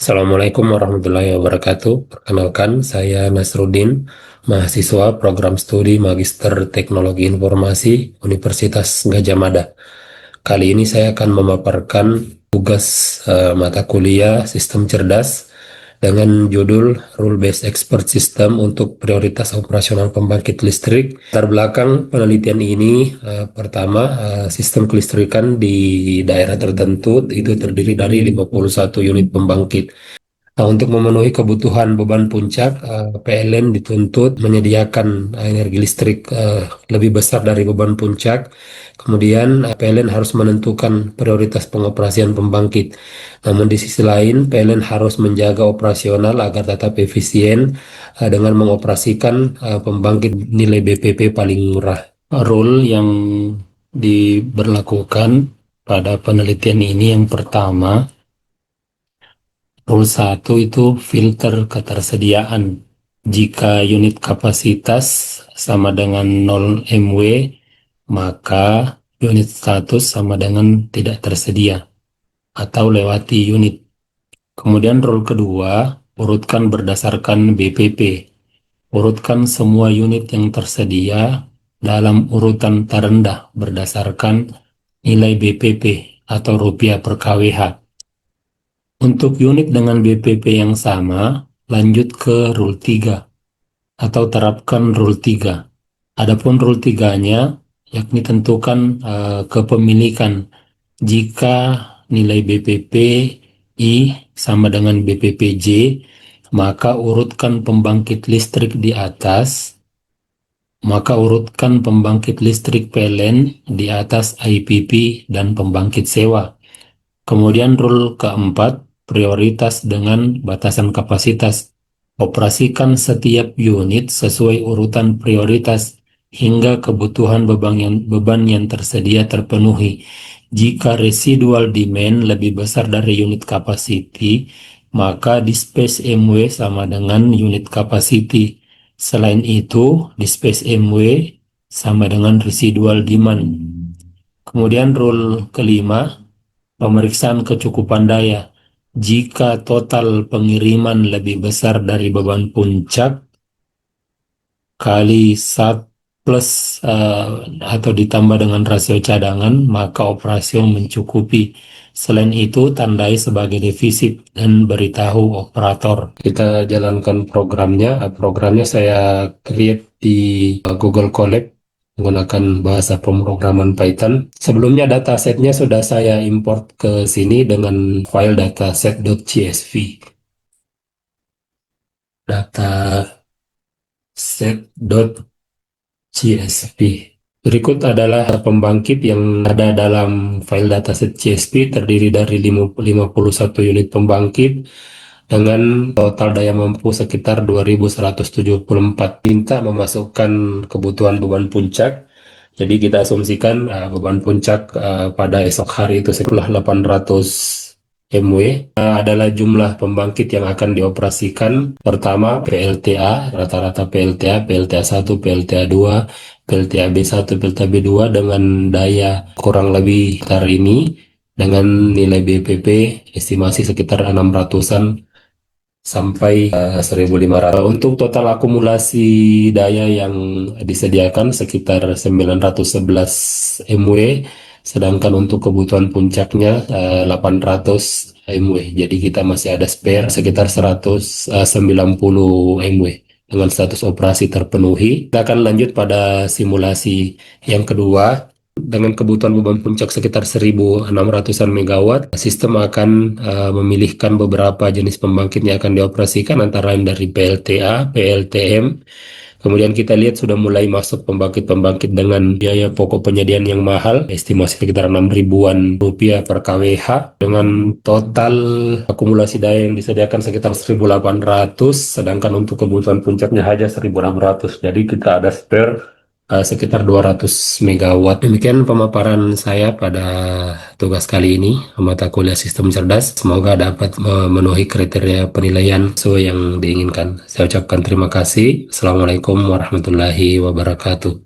Assalamualaikum warahmatullahi wabarakatuh. Perkenalkan, saya Nasruddin, mahasiswa program studi Magister Teknologi Informasi Universitas Gadjah Mada. Kali ini saya akan memaparkan tugas mata kuliah Sistem Cerdas dengan judul Rule Based Expert System untuk prioritas operasional pembangkit listrik. Latar belakang penelitian ini, pertama, sistem kelistrikan di daerah tertentu itu terdiri dari 51 unit pembangkit. Nah, untuk memenuhi kebutuhan beban puncak, PLN dituntut menyediakan energi listrik lebih besar dari beban puncak. Kemudian, PLN harus menentukan prioritas pengoperasian pembangkit. Namun di sisi lain, PLN harus menjaga operasional agar tetap efisien dengan mengoperasikan pembangkit nilai BPP paling murah. Rule yang diberlakukan pada penelitian ini yang pertama, Rule 1 itu filter ketersediaan. Jika unit kapasitas sama dengan 0 MW, maka unit status sama dengan tidak tersedia atau lewati unit. Kemudian rule kedua, urutkan berdasarkan BPP. Urutkan semua unit yang tersedia dalam urutan terendah berdasarkan nilai BPP atau rupiah per kWh. Untuk unit dengan BPP yang sama, lanjut ke Rule 3 atau terapkan Rule 3. Adapun Rule 3-nya, yakni tentukan kepemilikan. Jika nilai BPP I sama dengan BPP J, maka urutkan pembangkit listrik di atas, maka urutkan pembangkit listrik PLN di atas IPP dan pembangkit sewa. Kemudian rule keempat, prioritas dengan batasan kapasitas. Operasikan setiap unit sesuai urutan prioritas hingga kebutuhan beban yang tersedia terpenuhi. Jika residual demand lebih besar dari unit capacity, maka dispatch MW sama dengan unit capacity. Selain itu, dispatch MW sama dengan residual demand. Kemudian rule kelima, pemeriksaan kecukupan daya. Jika total pengiriman lebih besar dari beban puncak kali SAT plus atau ditambah dengan rasio cadangan, maka operasi mencukupi. Selain itu, tandai sebagai defisit dan beritahu operator. Kita jalankan programnya. Programnya saya create di Google Colab menggunakan bahasa pemrograman Python. Sebelumnya datasetnya sudah saya import ke sini dengan file dataset.csv. Dataset.csv. Berikut adalah pembangkit yang ada dalam file dataset CSV, terdiri dari 51 unit pembangkit dengan total daya mampu sekitar 2174. Minta memasukkan kebutuhan beban puncak. Jadi kita asumsikan beban puncak pada esok hari itu sekitar 800 MW. Adalah jumlah pembangkit yang akan dioperasikan. Pertama, PLTA, rata-rata PLTA, PLTA 1, PLTA 2, PLTA B1, PLTA B2 dengan daya kurang lebih sekitar ini, dengan nilai BPP estimasi sekitar 600-an sampai 1.500. Untuk total akumulasi daya yang disediakan sekitar 911 MW, sedangkan untuk kebutuhan puncaknya 800 MW. Jadi kita masih ada spare sekitar 190 MW. Dengan status operasi terpenuhi, kita akan lanjut pada simulasi yang kedua. Dengan kebutuhan beban puncak sekitar 1.600-an megawatt, sistem akan memilihkan beberapa jenis pembangkit yang akan dioperasikan, antara lain dari PLTA, PLTM. Kemudian kita lihat sudah mulai masuk pembangkit-pembangkit dengan biaya pokok penyediaan yang mahal, estimasi sekitar 6.000-an rupiah per kWh, dengan total akumulasi daya yang disediakan sekitar 1.800, sedangkan untuk kebutuhan puncaknya hanya 1.600. Jadi kita ada spare sekitar 200 megawatt. Demikian pemaparan saya pada tugas kali ini, mata kuliah sistem cerdas. Semoga dapat memenuhi kriteria penilaian sesuai yang diinginkan. Saya ucapkan terima kasih. Assalamualaikum warahmatullahi wabarakatuh.